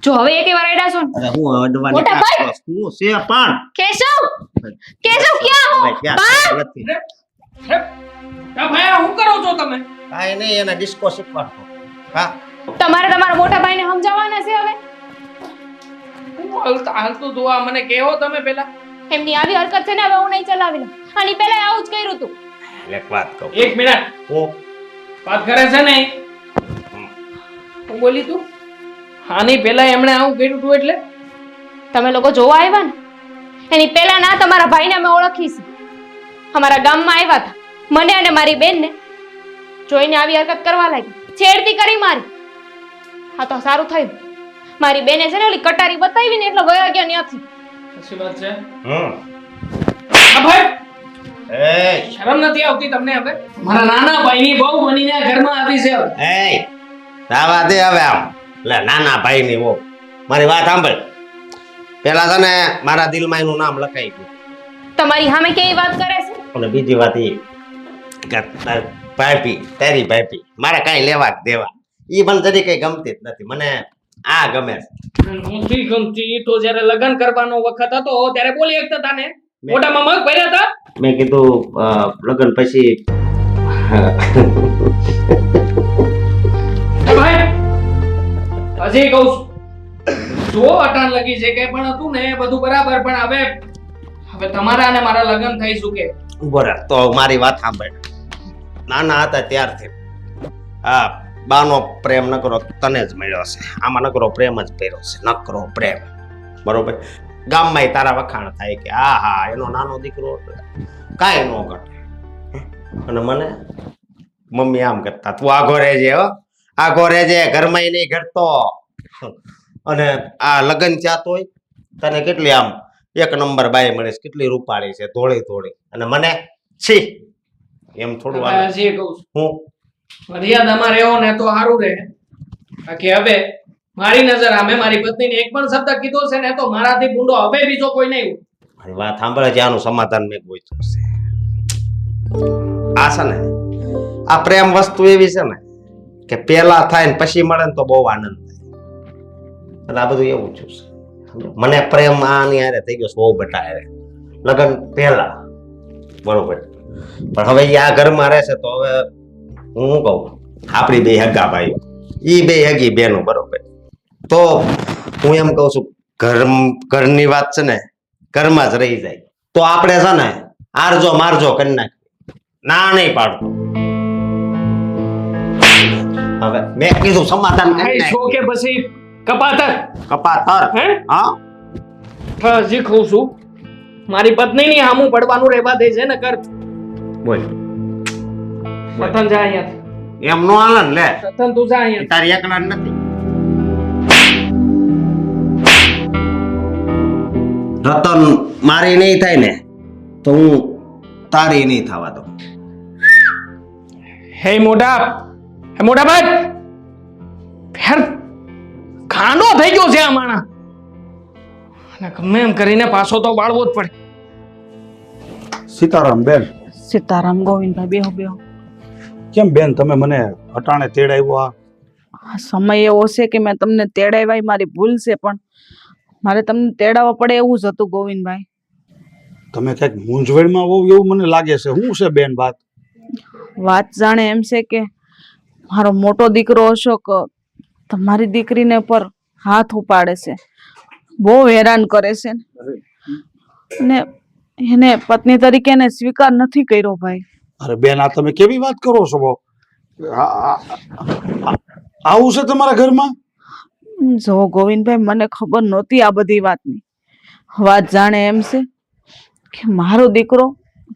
જો હવે એક વાર આડ્યા છો ને. અરે હું અડવાની મોટા ભાઈ! કાંઈ શું છે પણ કેશવ, કેશવ ક્યાં હો? હવે ક્યાં નથી. ભાઈ શું કરો છો તમે? કાંઈ નહીં, એને ડિસ્કો શીખવાડતો. હા, તમારે તમારા મોટા ભાઈને સમજાવવાના છે હવે. હાલતું જોવા મને કેવો તમે પેલા. એમની આવી હરકત છે ને હવે હું નહીં ચલાવી લઉં. આની પહેલા આવું જ કર્યું તું. એક વાત કહું. એક મિનિટ વાત કરે છે ને હું બોલી તું આની પેલા એમણે આવું કર્યું તું એટલે તમે લોકો જોવા આવ્યા ને એની પહેલા ના તમારા ભાઈને અમે ઓળખી છે. અમારા ગામમાં આવ્યા હતા, મને અને મારી બેનને જોઈને આવી હરકત કરવા લાગી, છેડતી કરી મારી. હા તો સારું થયું, મારી બેને છે ને ઓલી કટારી બતાવી ને એટલે વયા ગયા ત્યાંથી. સાચી વાત છે. હમ. હા ભાઈ એ શરમ નથી આવતી તમને હવે? મારા નાના ભાઈની બહુ બનીને આ ઘરમાં આવી છે હવે. એ રાવા દે હવે આમ લે નાના ભાઈની વહુ મારી વાત સાંભળ પેલા છે ને મારા દિલમાં એનું નામ લખાઈ ગયું તમારી સામે કેવી વાત કરે છે? અને બીજી વાત એ કે ભાઈપી તારી ભાઈપી મારે કાંઈ લેવા કે દેવા ઈ મને જરી કઈ ગમતી જ નથી મને આ ગમે છે નથી ગમતી તો જ્યારે લગ્ન કરવાનો વખત હતો ત્યારે બોલી શકતા હતા ને? મોઢામાં મગ ભર્યા હતા? મેં કીધું લગ્ન પછી એ ભાઈ હજી કહું છું જો અટાણ લગી જે કઈ પણ હતું ને એ બધું બરાબર પણ હવે તમારા અને મારા લગ્ન થઈ શકે. બરાબર તો મારી વાત સાંભળ નાના હતા ત્યારથી હા બાનો પ્રેમ નકરો તને જ મળ્યો છે આમાં નકરો પ્રેમ જ પહેર્યો છે નકરો પ્રેમ બરોબર ગામમાં તારા વખાણ થાય કે હા હા એનો નાનો દીકરો કાંઈ ન ઘટે અને મને મમ્મી આમ કરતા તું આઘો રહેજે હો આઘો રહેજે ઘરમાં નહીં ઘટતો અને આ લગ્ન ચાતો હોય તને કેટલી આમ એક નંબર બાઈ મળે છે કેટલી રૂપાળી છે ધોળી ધોળી અને મને છી એમ થોડું હાલે. હજી કહું છું હું મર્યાદામાં રહેવો ને તો સારું રહે. બાકી હવે મારી નજર આમે મારી પત્નીને એક પણ શબ્દ કીધો છે ને તો મારાથી ભૂંડો હવે બીજો કોઈ નહીં હોય. મારી વાત સાંભળે છે આનું સમાધાન મેં ગોઈતું છે આ છે ને આ પ્રેમ વસ્તુ એવી છે ને કે પેલા થાય ને પછી મળે ને તો બહુ આનંદ થાય એટલે આ બધું એવું જ છે મને પ્રેમ આની હારે થઈ ગયો છે બહુ બેટા હારે લગ્ન પહેલા બરોબર પણ હવે ઈ આ ઘરમાં રહેશે તો હવે હું શું કહું આપણી બે હગા ભાઈઓ ઈ બે હગી બેનો બરોબર તો હું એમ કહું છું ઘરની વાત છે ને ઘરમાં જ રહી જાય તો આપણે છે ને આરજો મારજો કરી નાખ ના નહીં પાડતો હવે મેં કીધું સમાધાન કરી ભાઈ નાખ છો કે પછી કપાતર કપાતર હે? હા હજી કહું છું મારી પત્નીની હામું પડવાનું રહેવા દે છે ને કર. બોલ રતન જા અહીંયાથી. એમ નો હાલે ને લે રતન તું જા અહીંયાથી. તારી એકલા જ નથી રતન મારી નહીં થાય ને તો હું તારી નહીં થવા દઉં હે મોઢા ભાઈ ફેર ખાંડો થઈ ગયો છે આ માણા અને ગમે એમ કરીને પાછો તો વાળવો જ પડે. સીતારામ બેન સીતારામ ગોવિંદભાઈ બેહો બેહો કેમ બેન તમે મને અટાણે તેડાવ્યો આ સમય એવો છે કે મેં તમને તેડાવ્યા એ મારી ભૂલ છે પણ મારે તમને તેડાવવા પડે એવું જ હતું ગોવિંદભાઈ. તમે કંઈક મૂંઝવણમાં હોવ એવું મને લાગે છે શું છે બેન વાત જાણે એમ છે કે મારો મોટો દીકરો અશોક તમારી દીકરીને પર હાથ ઉપાડે છે બહુ હેરાન કરે છે ને એને પત્ની તરીકે એને સ્વીકાર નથી કર્યો ભાઈ. અરે બેન આ તમે કેવી વાત કરો છો બહુ આવું છે તમારા ઘરમાં? જો ગોવિંદભાઈ મને ખબર નહોતી આ બધી વાતની. વાત જાણે એમ છે કે મારો દીકરો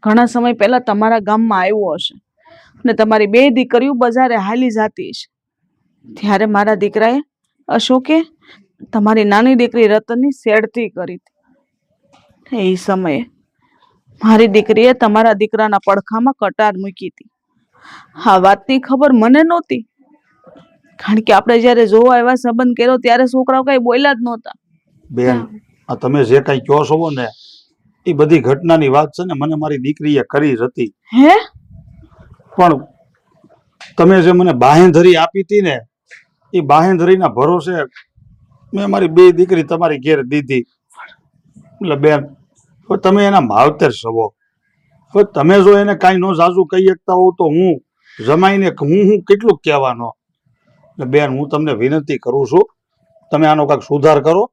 ઘણા સમય પહેલા તમારા ગામમાં આવ્યો હશે ને તમારી બે દીકરીઓ બજારે હાલી જાતી હશે ત્યારે મારા દીકરાએ અશોકે તમારી નાની દીકરી રતનની સેડતી કરી હતી. એ સમયે મારી દીકરીએ તમારા દીકરાના પડખામાં કટાર મૂકી હતી. આ વાતની ખબર મને નહોતી કારણ કે આપણે જ્યારે જોવા એવા સંબંધ કર્યો ત્યારે છોકરાઓ કઈ બોલ્યા જ નહોતા. બેન આ તમે જે કઈ કહો છો ને એ બધી ઘટનાની વાત છે ને મને મારી દીકરીએ કરી જ હતી હે પણ તમે જે મને બાહેંધરી આપી હતી ને એ બાહેંધરીના ભરોસે મેં મારી બે દીકરી તમારી ઘેર દીધી. એટલે બેન હવે તમે એના માવતર છો હવે તમે જો એને કાંઈ ન ઝાઝું કહી શકતા હોવ તો હું જમાઈને હું કેટલું કહેવાનો. એટલે બેન હું તમને વિનંતી કરું છું તમે આનો કાંઈક સુધાર કરો.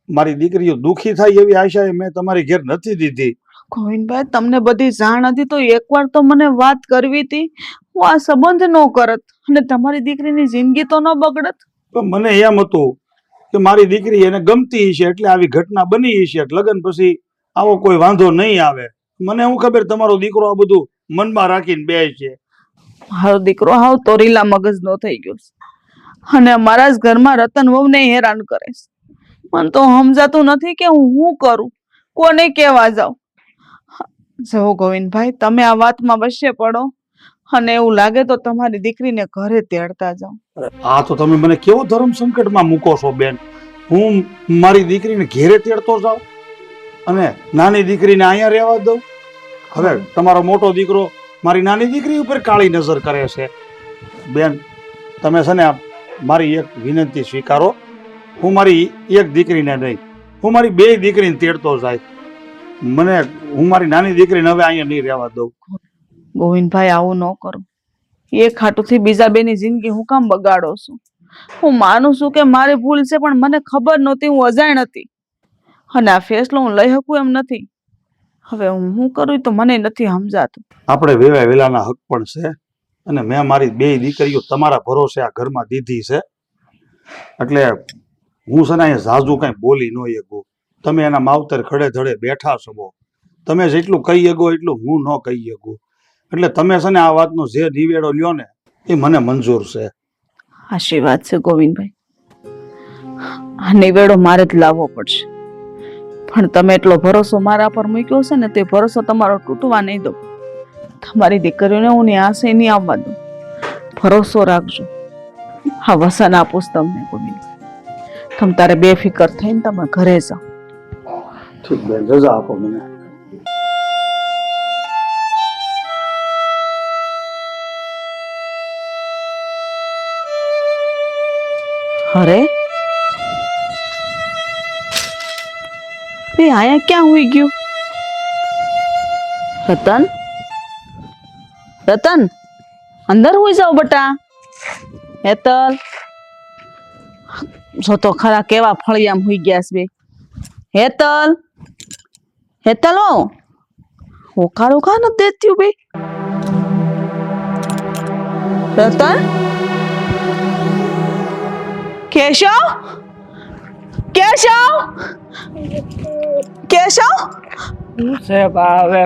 મારી દીકરીઓ દુઃખી થાય એવી આશા મેં તમારી ઘેર નથી દીધી. ગોવિંદભાઈ તમને બધી જાણ હતી તો એકવાર તો મને વાત કરવી હતી. હું આ સંબંધ ન કરત અને તમારી દીકરીની જિંદગી તો ન બગડત. પણ મને એમ હતું કે મારી દીકરી એને ગમતી છે એટલે આવી ઘટના બની છે લગ્ન પછી આવો કોઈ વાંધો નહીં આવે. મને શું ખબર તમારો દીકરો આ બધું મનમાં રાખીને બે છે. મારો દીકરો હાવ તોરીલા મગજનો થઈ ગયો છે અને અમારા જ ઘરમાં રતન વહુને હેરાન કરે છે. મને તો સમજાતું નથી કે હું શું કરું કોને કહેવા જાઉં. જો ગોવિંદભાઈ, તમે આ વાતમાં વશ્ય પડો અને એવું લાગે તો તમારી દીકરીને ઘરે તેડતા જાઓ. આ તો તમે મને કેવો ધર્મ સંકટમાં મૂકો છો બેન. હું મારી દીકરીને ઘેરે તેડતો જાઉં અને નાની દીકરીને અહીંયા રહેવા દઉં? હવે તમારો મોટો દીકરો મારી નાની દીકરી ઉપર કાળી નજર કરે છે. બેન, તમે છે ને મારી એક વિનંતી સ્વીકારો. હું મારી એક દીકરીને નહીં, હું મારી બે દીકરીને તેડતો જાય. હું મારી નાની દીકરીને હવે અહીંયા નહીં રહેવા દઉં. ગોવિંદભાઈ, આવું ન કરો. એક હાટુથી બીજા બેની જિંદગી હું કામ બગાડો છું? હું માનું છું કે મારી ભૂલ છે, પણ મને ખબર નહોતી, હું અજાણ હતી. અને આ ફેસલો હું લઈ શકું એમ નથી. હવે હું શું કરું તો મને નથી સમજાતું. આપણે વેવાય વેલાના હક પણ છે અને મેં મારી બે દીકરીઓ તમારા ભરોસે આ ઘરમાં દીધી છે. એટલે હું છે ને અહીંયા ઝાઝુ કાંઈ બોલી ન શકું. તમે એના માવતર ખડે ધડે બેઠા છો. તમે જેટલું કહી શકો એટલું હું ન કહી શકું. એટલે તમે છે ને આ વાતનો જે નિવેડો લ્યો ને એ મને મંજૂર છે. આશીર્વાદ છે ગોવિંદભાઈ. આ નિવેડો મારે જ લાવવો પડશે, પણ તમે એટલો ભરોસો મારા પર મૂક્યો છે ને, તે ભરોસો તમારો તૂટવા નહીં દો. તમારી દીકરીઓને હું ની આશે નહીં આવવા દઉં. ભરોસો રાખજો. હા, વસન આપું તમને ગોવિંદભાઈ. તમે તારે બેફિકર થઈને તમે ઘરે જાઓ. ઠીક બેન, રજા આપો મને. અરે બે આયા ક્યાં હોઈ ગયું? રતન, રતન, અંદર હોઈ જાઓ બટા. હેતલ, જો તો ખરા કેવા ફળિયામ હોઈ ગયા છે બે. હેતલ, હેતલ, હોકારો કા ન દેત્યું બે? રતન, કેશવ, કેશવ, કેશવ, શું છે બા હવે?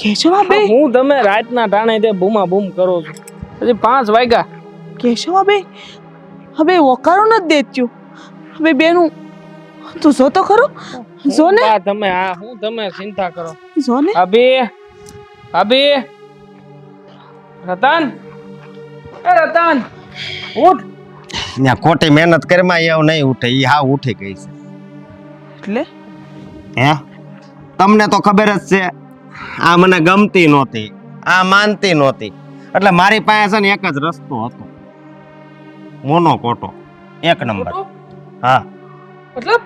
કેશવ બે, હું તમે રાતના ટાણે તે બૂમા બૂમ કરો છો? હજી 5 વાગ્યા. કેશવ બે, હવે ઓકારો નથી દેત્યું. હવે બેનું તું જો તો ખરો, જો ને. બા તમે આ હું તમે ચિંતા કરો. જો ને. ભાભી, ભાભી, રતન, એ રતન, ઉઠ. ત્યાં ખોટી મહેનત કરીમાં એવું નહીં ઉઠે. એ હા ઉઠી ગઈ છે. એટલે હે, તમને તો ખબર જ છે આ મને ગમતી નહોતી, આ માનતી નહોતી. એટલે મારી પાસે છે ને એક જ રસ્તો હતો, મોનો કોટો, 1 નંબર. હા, મતલબ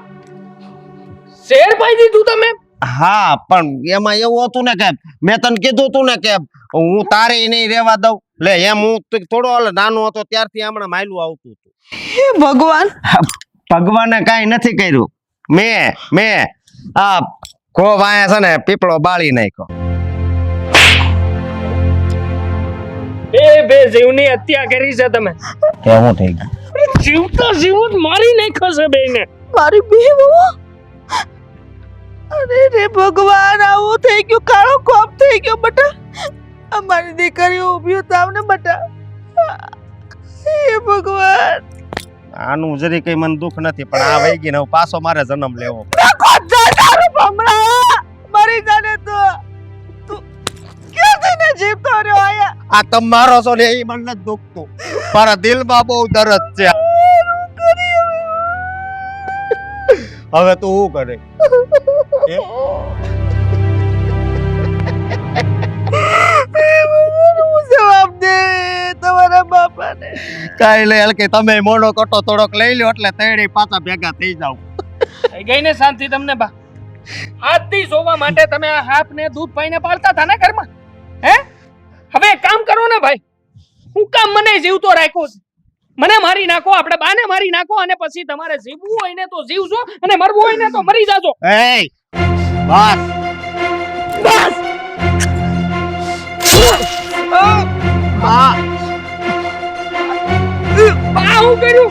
શેર પાઈ દીધું તમે? હા, પણ એમાં એવું હતું ને કે મેં તને કીધું તું ને કે હું તારે નહીં રહેવા દઉં. લે એમ હું થોડો નાનો હતો ત્યારથી હમણાં માયલું આવતું હતું. હે ભગવાન, ભગવાને કાંઈ નથી કર્યું. મેં આ કો વાયા છે ને પીપળો બાળી નાખ્યો. બે જીવની હત્યા કરી છે તમે. કેવું થઈ ગયું? જીવતા જીવત મારી નાખ્યો છે બેને. મારી બેવો. અરે રે ભગવાન, આવું થઈ ગયું, કાળો કોપ થઈ ગયો બટા. અમારી દીકરીઓ ઉભી થાવ ને બટા. હે ભગવાન, આનું જરી કઈ મને દુઃખ નથી, પણ આ વહી ગઈ ને હવે પાછો મારે જન્મ લેવો. મરી જાને તો તું ક્યાંથી ને જીવતો રહ્યો આયા? આ તમારો છો ને એ મને નથી દુખતું, મારા દિલમાં બહુ દર્દ છે. હવે તું શું કરે? જવાબ દે તમારા બાપાને. કાઈ લે હલકે તમે મોનો કોટો થોડોક લઈ લ્યો એટલે તૈણી પાછા ભેગા થઈ જાવ. થઈ ગઈ ને શાંતિ તમને બા? આજથી જોવા માટે તમે આ હાફને દૂધ પાઈને પાલતા હતા ને ઘરમાં? હે, હવે એક કામ કરો ને ભાઈ, હું કામ મને જીવતો રાખ્યો છે? મને મારી નાખો, આપણે બાને મારી નાખો, અને પછી તમારે જીવવું હોય ને તો જીવજો અને મરવું હોય ને તો મરી જાજો. એય બસ બસ. આ બા હું કર્યું?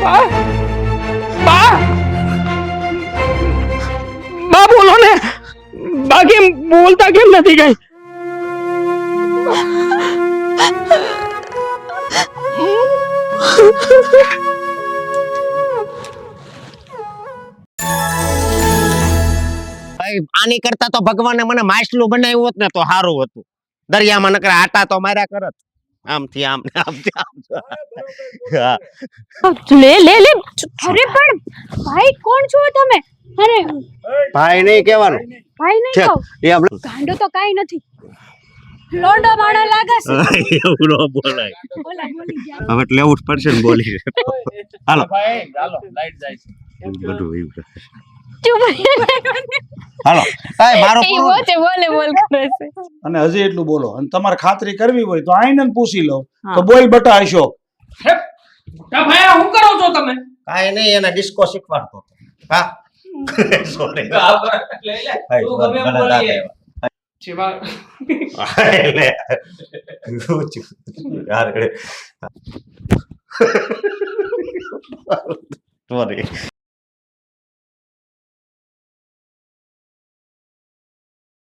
બા બા બા બોલો ને. બા કેમ બોલતા કેમ નથી કઈ? આની કરતા તો ભગવાને મને માછલું બનાવ્યું હોત ને તો સારું હતું. દરિયામાં નકરા આટા તો માર્યા કરત, આમથી આમ ને આમથી આમ. હા. લે લે લે અરે પણ ભાઈ કોણ છો તમે? અરે ભાઈ નહીં કહેવાનું. ભાઈ નહીં છે. કહો. એ આપણે ગાંડો તો કાઈ નથી. લોંડો માણો લાગે છે. એવું ન બોલાય. બોલા બોલી જાય. હવે એટલે લેવું જ પડશે ને બોલી. હાલો. ભાઈ ચાલો લાઈટ જાય છે. બધું એવું છે. ચૂપ હાલો. એ મારો એ પૂરો વચ્ચે બોલે બોલ કરે છે. અને હજી એટલું બોલો અને તમારે ખાતરી કરવી હોય તો આઈને જ પૂછી લો હા. તો બોલ બટા અશોક. કા ભાઈ આ શું કરો છો તમે? કાંઈ નહીં, એને ડિસ્કો શીખવાડતો હતો. હા સોરી. લઈ લે તું ગમે એમ બોલી એ. જેવા એટલે યાર સોરી.